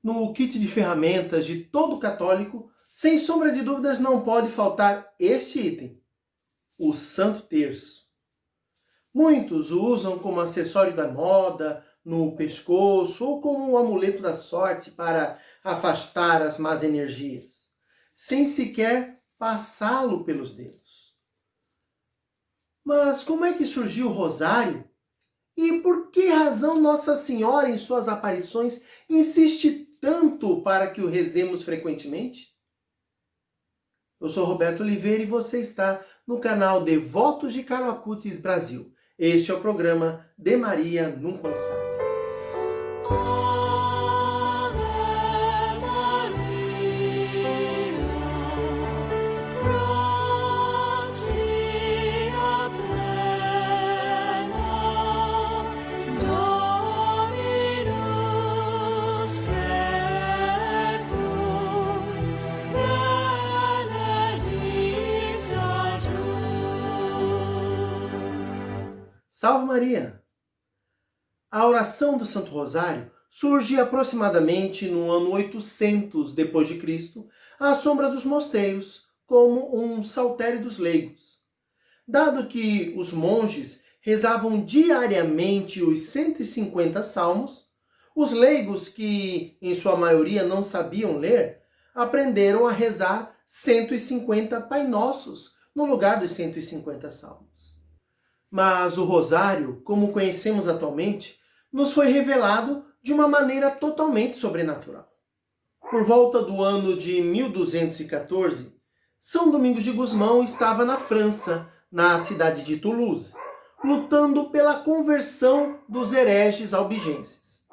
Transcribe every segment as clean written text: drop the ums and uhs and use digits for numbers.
No kit de ferramentas de todo católico, sem sombra de dúvidas, não pode faltar este item: o Santo Terço. Muitos o usam como acessório da moda, no pescoço ou como um amuleto da sorte para afastar as más energias, sem sequer passá-lo pelos dedos. Mas como é que surgiu o rosário? E por que razão Nossa Senhora, em suas aparições, insiste tanto para que o rezemos frequentemente? Eu sou Roberto Oliveira e você está no canal Devotos de Carlo Acutis Brasil. Este é o programa De Maria Nunquam Satis. Salve Maria! A oração do Santo Rosário surge aproximadamente no ano 800 d.C., à sombra dos mosteiros, como um saltério dos leigos. Dado que os monges rezavam diariamente os 150 salmos, os leigos, que em sua maioria não sabiam ler, aprenderam a rezar 150 Pai Nossos no lugar dos 150 salmos. Mas o rosário, como conhecemos atualmente, nos foi revelado de uma maneira totalmente sobrenatural. Por volta do ano de 1214, São Domingos de Gusmão estava na França, na cidade de Toulouse, lutando pela conversão dos hereges albigenses.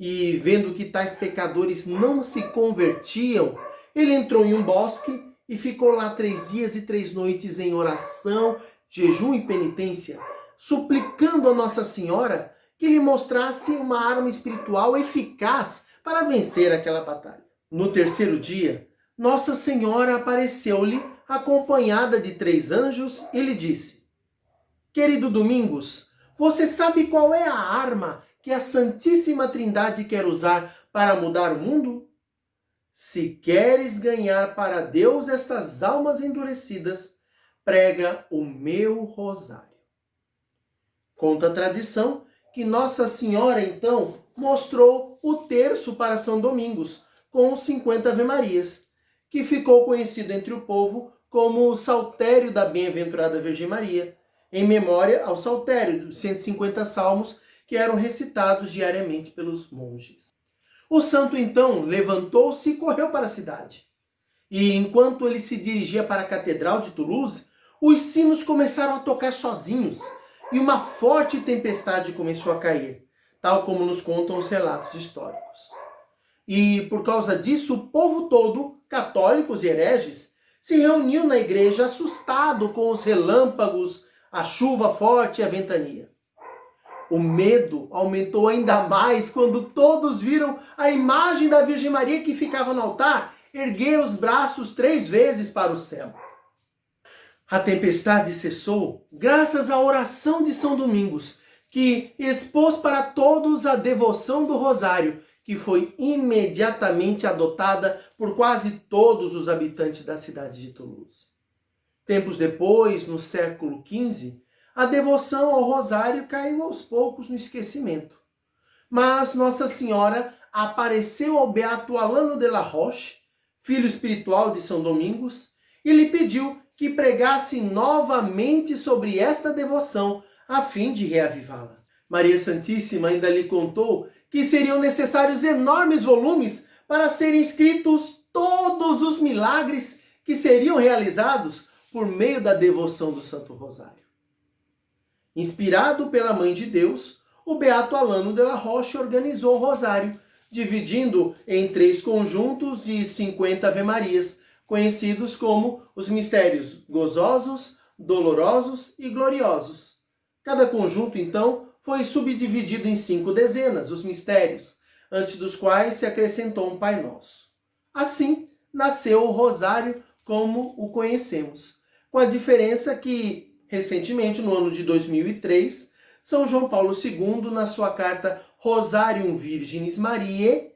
E vendo que tais pecadores não se convertiam, ele entrou em um bosque e ficou lá 3 dias e 3 noites em oração, jejum e penitência, suplicando a Nossa Senhora que lhe mostrasse uma arma espiritual eficaz para vencer aquela batalha. No 3º dia, Nossa Senhora apareceu-lhe acompanhada de 3 anjos e lhe disse: Querido Domingos, você sabe qual é a arma que a Santíssima Trindade quer usar para mudar o mundo? Se queres ganhar para Deus estas almas endurecidas, prega o meu rosário. Conta a tradição que Nossa Senhora, então, mostrou o terço para São Domingos, com 50 Ave-Marias, que ficou conhecido entre o povo como o Saltério da Bem-aventurada Virgem Maria, em memória ao saltério dos 150 salmos que eram recitados diariamente pelos monges. O santo, então, levantou-se e correu para a cidade. E enquanto ele se dirigia para a Catedral de Toulouse, os sinos começaram a tocar sozinhos e uma forte tempestade começou a cair, tal como nos contam os relatos históricos. E por causa disso, o povo todo, católicos e hereges, se reuniu na igreja assustado com os relâmpagos, a chuva forte e a ventania. O medo aumentou ainda mais quando todos viram a imagem da Virgem Maria que ficava no altar erguer os braços 3 vezes para o céu. A tempestade cessou graças à oração de São Domingos, que expôs para todos a devoção do rosário, que foi imediatamente adotada por quase todos os habitantes da cidade de Toulouse. Tempos depois, no século XV, a devoção ao rosário caiu aos poucos no esquecimento. Mas Nossa Senhora apareceu ao beato Alano de la Roche, filho espiritual de São Domingos, e lhe pediu que pregasse novamente sobre esta devoção, a fim de reavivá-la. Maria Santíssima ainda lhe contou que seriam necessários enormes volumes para serem escritos todos os milagres que seriam realizados por meio da devoção do Santo Rosário. Inspirado pela Mãe de Deus, o beato Alano de la Roche organizou o rosário, dividindo em 3 conjuntos de 50 Ave-Marias, conhecidos como os mistérios gozosos, dolorosos e gloriosos. Cada conjunto, então, foi subdividido em 5 dezenas, os mistérios, antes dos quais se acrescentou um Pai Nosso. Assim, nasceu o rosário como o conhecemos, com a diferença que, recentemente, no ano de 2003, São João Paulo II, na sua carta Rosarium Virginis Mariae,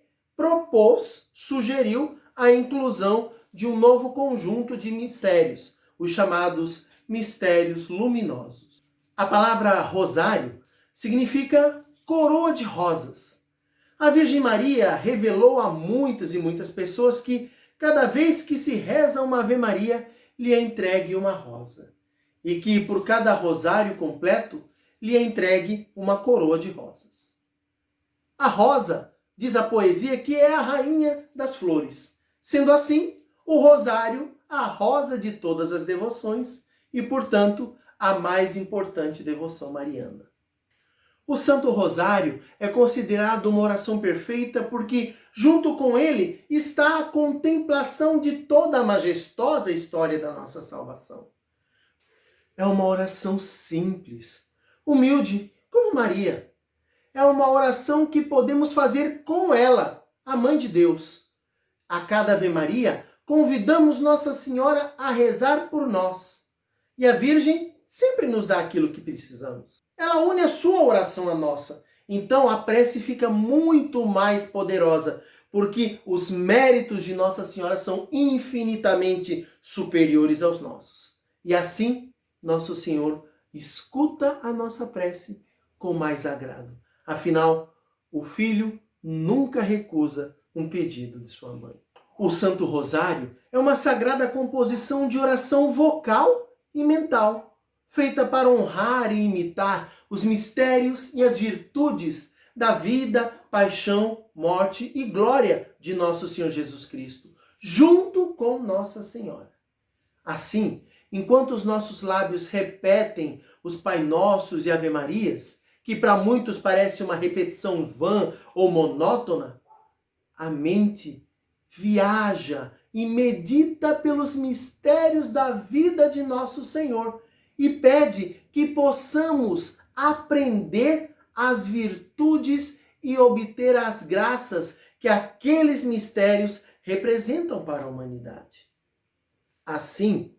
sugeriu a inclusão de um novo conjunto de mistérios, os chamados mistérios luminosos. A palavra rosário significa coroa de rosas. A Virgem Maria revelou a muitas e muitas pessoas que cada vez que se reza uma Ave Maria, lhe é entregue uma rosa. E que por cada rosário completo, lhe é entregue uma coroa de rosas. A rosa, diz a poesia, que é a rainha das flores. Sendo assim, o rosário, a rosa de todas as devoções e, portanto, a mais importante devoção mariana. O Santo Rosário é considerado uma oração perfeita porque, junto com ele, está a contemplação de toda a majestosa história da nossa salvação. É uma oração simples, humilde, como Maria. É uma oração que podemos fazer com ela, a Mãe de Deus. A cada Ave Maria, convidamos Nossa Senhora a rezar por nós. E a Virgem sempre nos dá aquilo que precisamos. Ela une a sua oração à nossa. Então a prece fica muito mais poderosa, porque os méritos de Nossa Senhora são infinitamente superiores aos nossos. E assim, Nosso Senhor escuta a nossa prece com mais agrado. Afinal, o Filho nunca recusa um pedido de sua mãe. O Santo Rosário é uma sagrada composição de oração vocal e mental, feita para honrar e imitar os mistérios e as virtudes da vida, paixão, morte e glória de nosso Senhor Jesus Cristo, junto com Nossa Senhora. Assim, enquanto os nossos lábios repetem os Pai Nossos e Ave Marias, que para muitos parece uma repetição vã ou monótona, a mente viaja e medita pelos mistérios da vida de nosso Senhor e pede que possamos aprender as virtudes e obter as graças que aqueles mistérios representam para a humanidade. Assim,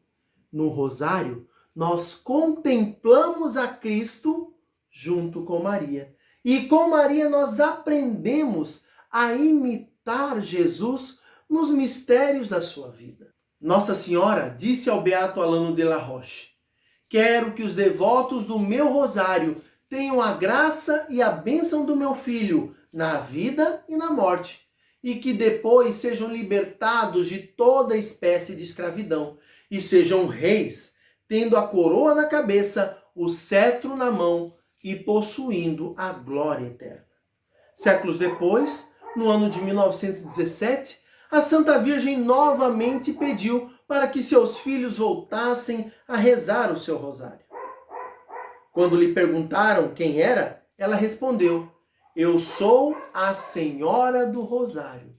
no Rosário, nós contemplamos a Cristo junto com Maria. E com Maria nós aprendemos a imitar Jesus nos mistérios da sua vida. Nossa Senhora disse ao beato Alano de la Roche: quero que os devotos do meu rosário tenham a graça e a bênção do meu filho na vida e na morte, e que depois sejam libertados de toda espécie de escravidão, e sejam reis, tendo a coroa na cabeça, o cetro na mão e possuindo a glória eterna. Séculos depois, no ano de 1917, a Santa Virgem novamente pediu para que seus filhos voltassem a rezar o seu rosário. Quando lhe perguntaram quem era, ela respondeu: eu sou a Senhora do Rosário.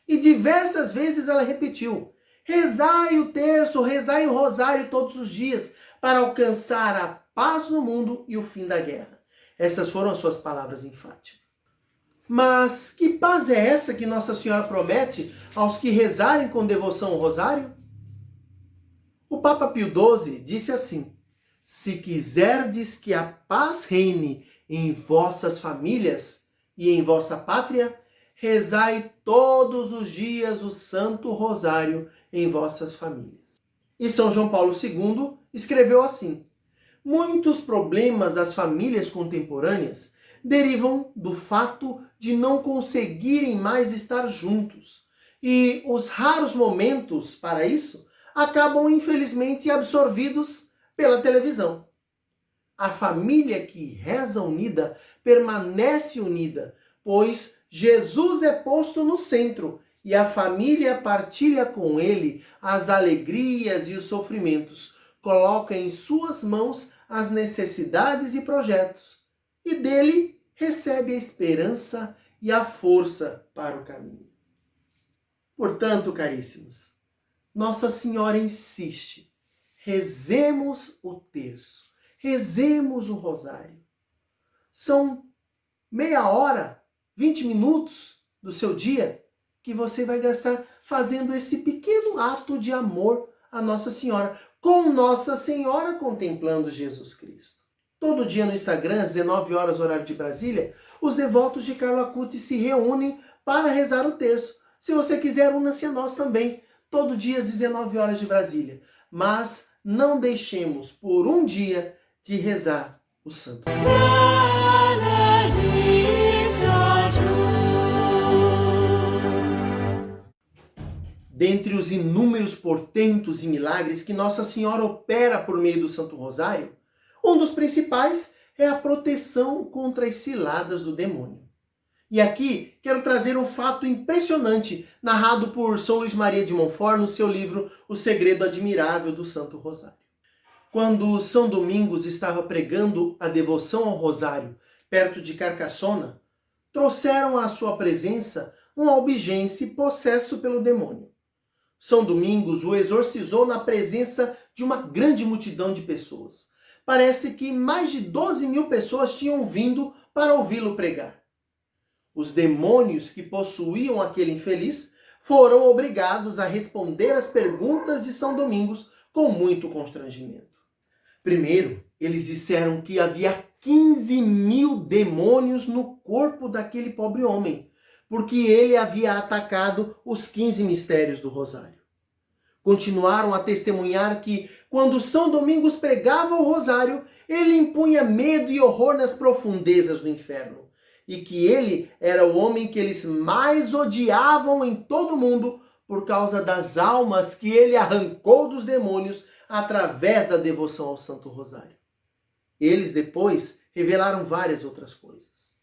E diversas vezes ela repetiu: rezai o terço, rezai o rosário todos os dias, para alcançar a paz no mundo e o fim da guerra. Essas foram as suas palavras em Fátima. Mas que paz é essa que Nossa Senhora promete aos que rezarem com devoção o rosário? O Papa Pio XII disse assim: se quiserdes que a paz reine em vossas famílias e em vossa pátria, rezai todos os dias o Santo Rosário em vossas famílias. E São João Paulo II escreveu assim: muitos problemas das famílias contemporâneas derivam do fato de não conseguirem mais estar juntos. E os raros momentos para isso acabam, infelizmente, absorvidos pela televisão. A família que reza unida permanece unida, pois Jesus é posto no centro e a família partilha com ele as alegrias e os sofrimentos, coloca em suas mãos as necessidades e projetos, e dele recebe a esperança e a força para o caminho. Portanto, caríssimos, Nossa Senhora insiste: rezemos o terço, rezemos o rosário. São meia hora, 20 minutos do seu dia que você vai gastar fazendo esse pequeno ato de amor a Nossa Senhora, com Nossa Senhora contemplando Jesus Cristo. Todo dia no Instagram, às 19 horas, horário de Brasília, os devotos de Carlo Acutis se reúnem para rezar o terço. Se você quiser, una-se a nós também, todo dia às 19 horas de Brasília. Mas não deixemos por um dia de rezar o Santo Dentre os inúmeros portentos e milagres que Nossa Senhora opera por meio do Santo Rosário, um dos principais é a proteção contra as ciladas do demônio. E aqui quero trazer um fato impressionante, narrado por São Luís Maria de Montfort no seu livro O Segredo Admirável do Santo Rosário. Quando São Domingos estava pregando a devoção ao Rosário perto de Carcassona, trouxeram à sua presença um albigense possesso pelo demônio. São Domingos o exorcizou na presença de uma grande multidão de pessoas. Parece que mais de 12.000 pessoas tinham vindo para ouvi-lo pregar. Os demônios que possuíam aquele infeliz foram obrigados a responder às perguntas de São Domingos com muito constrangimento. Primeiro, eles disseram que havia 15.000 demônios no corpo daquele pobre homem, porque ele havia atacado os 15 mistérios do Rosário. Continuaram a testemunhar que, quando São Domingos pregava o Rosário, ele impunha medo e horror nas profundezas do inferno, e que ele era o homem que eles mais odiavam em todo o mundo por causa das almas que ele arrancou dos demônios através da devoção ao Santo Rosário. Eles depois revelaram várias outras coisas.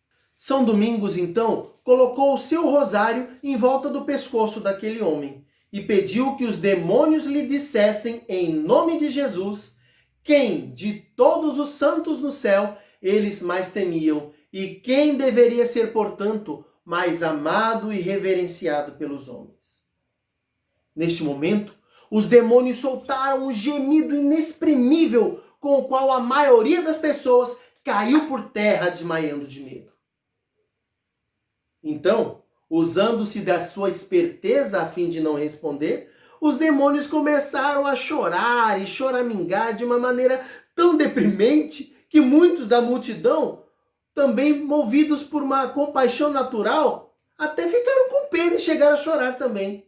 São Domingos, então, colocou o seu rosário em volta do pescoço daquele homem e pediu que os demônios lhe dissessem, em nome de Jesus, quem de todos os santos no céu eles mais temiam e quem deveria ser, portanto, mais amado e reverenciado pelos homens. Neste momento, os demônios soltaram um gemido inexprimível com o qual a maioria das pessoas caiu por terra desmaiando de medo. Então, usando-se da sua esperteza a fim de não responder, os demônios começaram a chorar e choramingar de uma maneira tão deprimente que muitos da multidão, também movidos por uma compaixão natural, até ficaram com pena e chegaram a chorar também.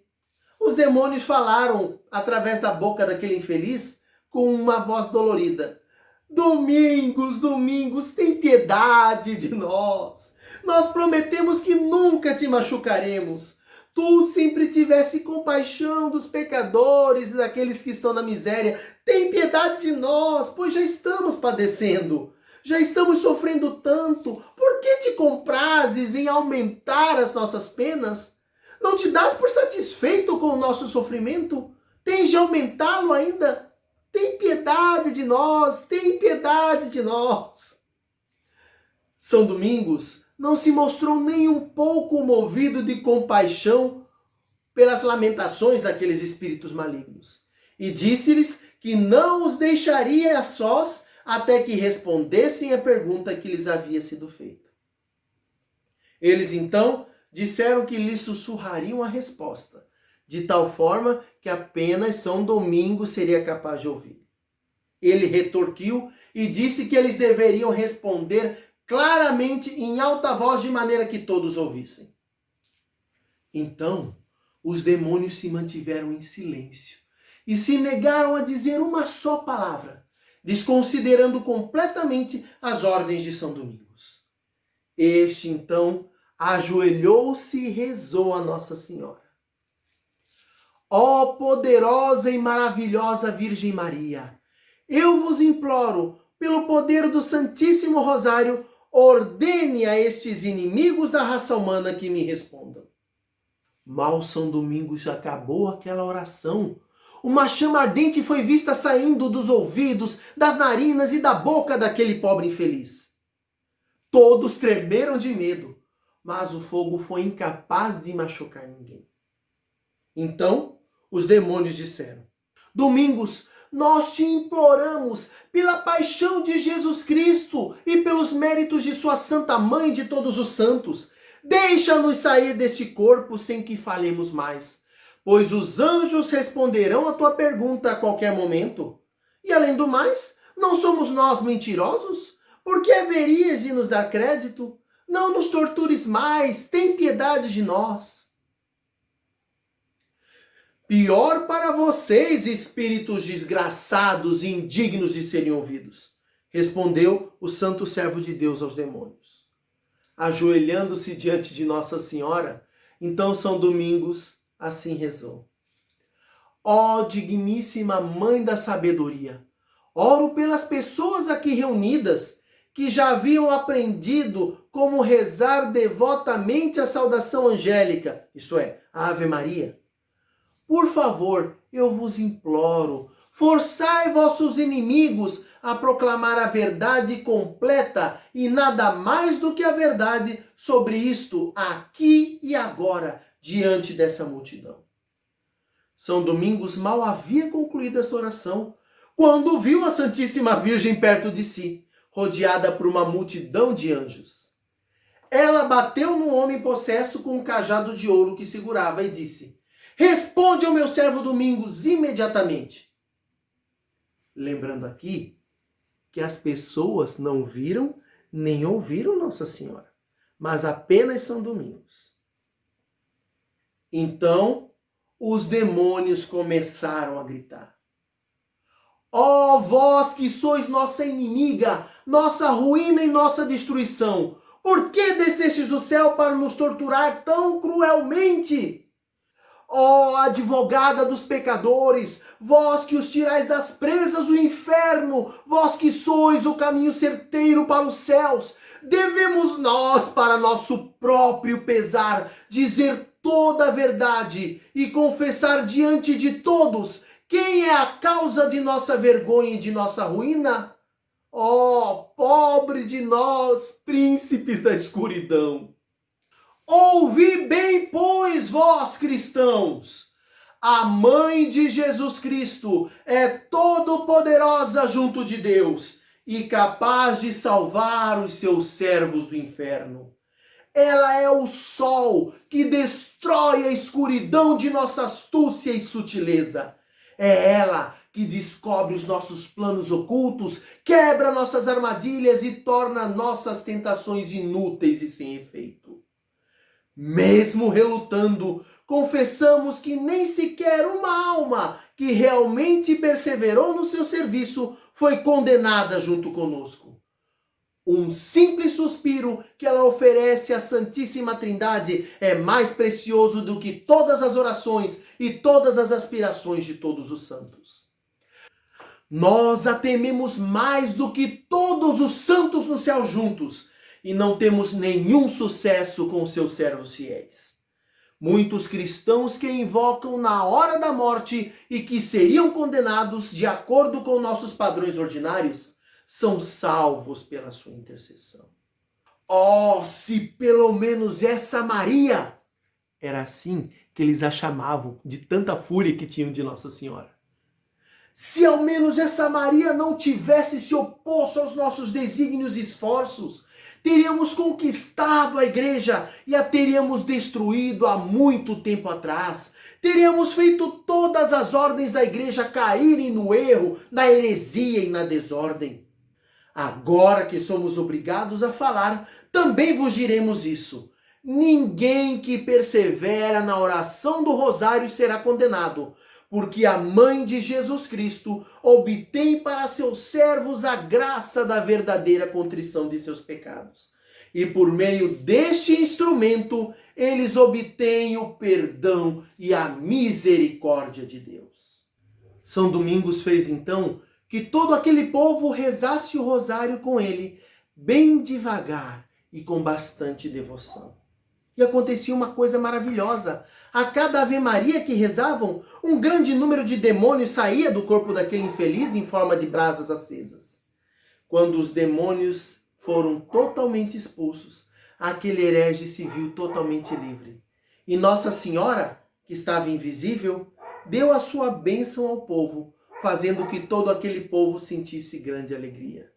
Os demônios falaram através da boca daquele infeliz com uma voz dolorida: Domingos, Domingos, tem piedade de nós. Nós prometemos que nunca te machucaremos. Tu sempre tivesse compaixão dos pecadores e daqueles que estão na miséria. Tem piedade de nós, pois já estamos padecendo. Já estamos sofrendo tanto. Por que te comprazes em aumentar as nossas penas? Não te dás por satisfeito com o nosso sofrimento? Tens de aumentá-lo ainda? Tem piedade de nós, tem piedade de nós. São Domingos não se mostrou nem um pouco movido de compaixão pelas lamentações daqueles espíritos malignos. E disse-lhes que não os deixaria a sós até que respondessem a pergunta que lhes havia sido feita. Eles então disseram que lhes sussurrariam a resposta, de tal forma que apenas São Domingos seria capaz de ouvir. Ele retorquiu e disse que eles deveriam responder claramente em alta voz, de maneira que todos ouvissem. Então, os demônios se mantiveram em silêncio e se negaram a dizer uma só palavra, desconsiderando completamente as ordens de São Domingos. Este, então, ajoelhou-se e rezou a Nossa Senhora. Ó poderosa e maravilhosa Virgem Maria, eu vos imploro, pelo poder do Santíssimo Rosário, ordene a estes inimigos da raça humana que me respondam. Mal São Domingos acabou aquela oração, uma chama ardente foi vista saindo dos ouvidos, das narinas e da boca daquele pobre infeliz. Todos tremeram de medo, mas o fogo foi incapaz de machucar ninguém. Então, os demônios disseram: Domingos, nós te imploramos, pela paixão de Jesus Cristo e pelos méritos de sua Santa Mãe de todos os santos, deixa-nos sair deste corpo sem que falemos mais, pois os anjos responderão a tua pergunta a qualquer momento. E além do mais, não somos nós mentirosos? Por que haverias de nos dar crédito? Não nos tortures mais, tem piedade de nós. Pior para vocês, espíritos desgraçados e indignos de serem ouvidos, respondeu o santo servo de Deus aos demônios. Ajoelhando-se diante de Nossa Senhora, então São Domingos assim rezou. Ó digníssima Mãe da Sabedoria, oro pelas pessoas aqui reunidas que já haviam aprendido como rezar devotamente a saudação angélica, isto é, a Ave Maria. Por favor, eu vos imploro, forçai vossos inimigos a proclamar a verdade completa e nada mais do que a verdade sobre isto, aqui e agora, diante dessa multidão. São Domingos mal havia concluído essa oração, quando viu a Santíssima Virgem perto de si, rodeada por uma multidão de anjos. Ela bateu no homem possesso com um cajado de ouro que segurava e disse: responde ao meu servo Domingos imediatamente. Lembrando aqui que as pessoas não viram nem ouviram Nossa Senhora, mas apenas São Domingos. Então, os demônios começaram a gritar. Ó vós que sois nossa inimiga, nossa ruína e nossa destruição, por que descestes do céu para nos torturar tão cruelmente? Ó advogada dos pecadores, vós que os tirais das presas do inferno, vós que sois o caminho certeiro para os céus, devemos nós, para nosso próprio pesar, dizer toda a verdade e confessar diante de todos quem é a causa de nossa vergonha e de nossa ruína? Ó, pobre de nós, príncipes da escuridão! Ouvi bem, pois, vós cristãos! A mãe de Jesus Cristo é todo-poderosa junto de Deus e capaz de salvar os seus servos do inferno. Ela é o sol que destrói a escuridão de nossa astúcia e sutileza. É ela que descobre os nossos planos ocultos, quebra nossas armadilhas e torna nossas tentações inúteis e sem efeito. Mesmo relutando, confessamos que nem sequer uma alma que realmente perseverou no seu serviço foi condenada junto conosco. Um simples suspiro que ela oferece à Santíssima Trindade é mais precioso do que todas as orações e todas as aspirações de todos os santos. Nós a tememos mais do que todos os santos no céu juntos e não temos nenhum sucesso com seus servos fiéis. Muitos cristãos que invocam na hora da morte e que seriam condenados de acordo com nossos padrões ordinários são salvos pela sua intercessão. Oh, se pelo menos essa Maria! Era assim que eles a chamavam, de tanta fúria que tinham de Nossa Senhora. Se ao menos essa Maria não tivesse se oposto aos nossos desígnios e esforços, teríamos conquistado a igreja e a teríamos destruído há muito tempo atrás. Teríamos feito todas as ordens da igreja caírem no erro, na heresia e na desordem. Agora que somos obrigados a falar, também vos diremos isso. Ninguém que persevera na oração do rosário será condenado, porque a mãe de Jesus Cristo obtém para seus servos a graça da verdadeira contrição de seus pecados. E por meio deste instrumento, eles obtêm o perdão e a misericórdia de Deus. São Domingos fez então que todo aquele povo rezasse o rosário com ele, bem devagar e com bastante devoção. E acontecia uma coisa maravilhosa. A cada Ave Maria que rezavam, um grande número de demônios saía do corpo daquele infeliz em forma de brasas acesas. Quando os demônios foram totalmente expulsos, aquele herege se viu totalmente livre. E Nossa Senhora, que estava invisível, deu a sua bênção ao povo, fazendo que todo aquele povo sentisse grande alegria.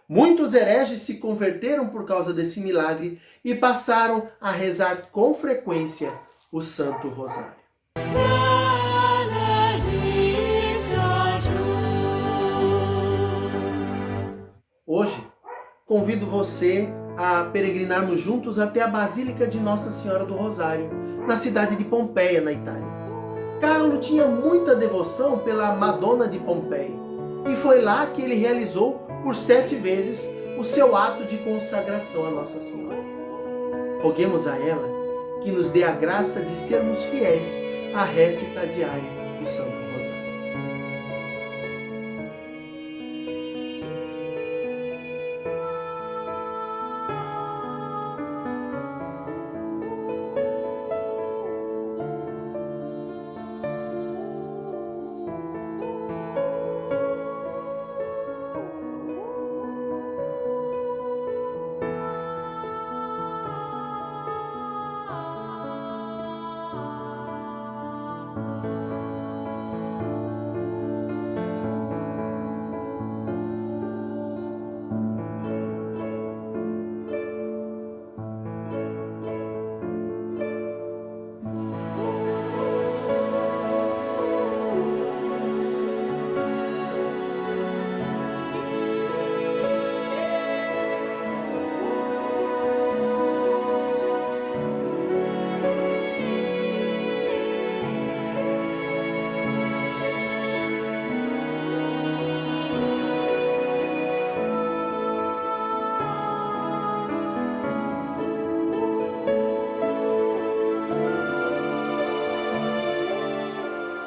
Muitos hereges se converteram por causa desse milagre e passaram a rezar com frequência o Santo Rosário. Hoje, convido você a peregrinarmos juntos até a Basílica de Nossa Senhora do Rosário, na cidade de Pompeia, na Itália. Carlo tinha muita devoção pela Madonna de Pompeia, e foi lá que ele realizou por 7 vezes o seu ato de consagração a Nossa Senhora. Roguemos a ela que nos dê a graça de sermos fiéis à récita diária do Santo Rosário.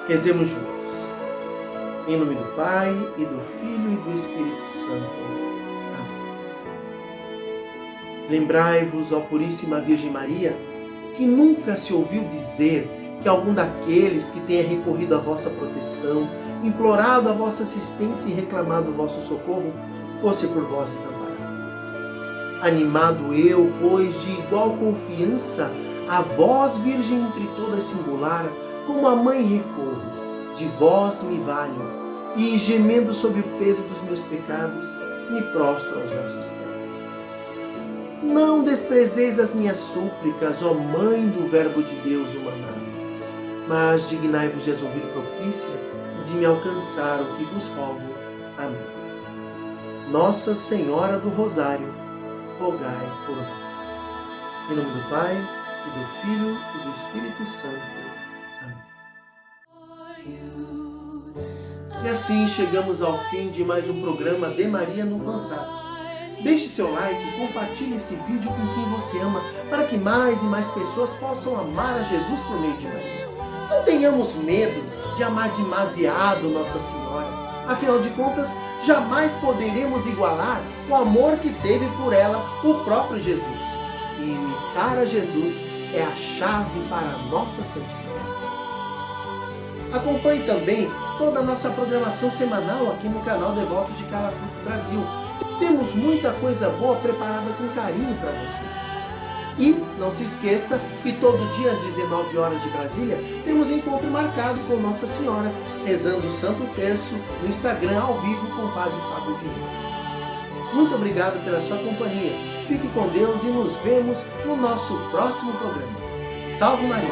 Rezemos juntos. Em nome do Pai, e do Filho, e do Espírito Santo. Amém. Lembrai-vos, ó Puríssima Virgem Maria, que nunca se ouviu dizer que algum daqueles que tenha recorrido à vossa proteção, implorado a vossa assistência e reclamado o vosso socorro, fosse por vós desamparado. Animado eu, pois, de igual confiança, a vós, Virgem entre todas singular, como a mãe recorro, de vós me valho, e gemendo sob o peso dos meus pecados, me prostro aos vossos pés. Não desprezeis as minhas súplicas, ó Mãe do Verbo de Deus humanado, mas dignai-vos de ouvir propícia e de me alcançar o que vos rogo. Amém. Nossa Senhora do Rosário, rogai por nós. Em nome do Pai, e do Filho, e do Espírito Santo. E assim chegamos ao fim de mais um programa de Maria no Cansados. Deixe seu like e compartilhe esse vídeo com quem você ama, para que mais e mais pessoas possam amar a Jesus por meio de Maria. Não tenhamos medo de amar demasiado Nossa Senhora. Afinal de contas, jamais poderemos igualar o amor que teve por ela o próprio Jesus. E imitar a Jesus é a chave para a nossa santificação. Acompanhe também toda a nossa programação semanal aqui no canal Devotos de Calacutes Brasil. Temos muita coisa boa preparada com carinho para você. E não se esqueça que todo dia às 19 horas de Brasília temos encontro marcado com Nossa Senhora, rezando o Santo Terço no Instagram ao vivo com o Padre Fábio Vieira. Muito obrigado pela sua companhia. Fique com Deus e nos vemos no nosso próximo programa. Salve Maria!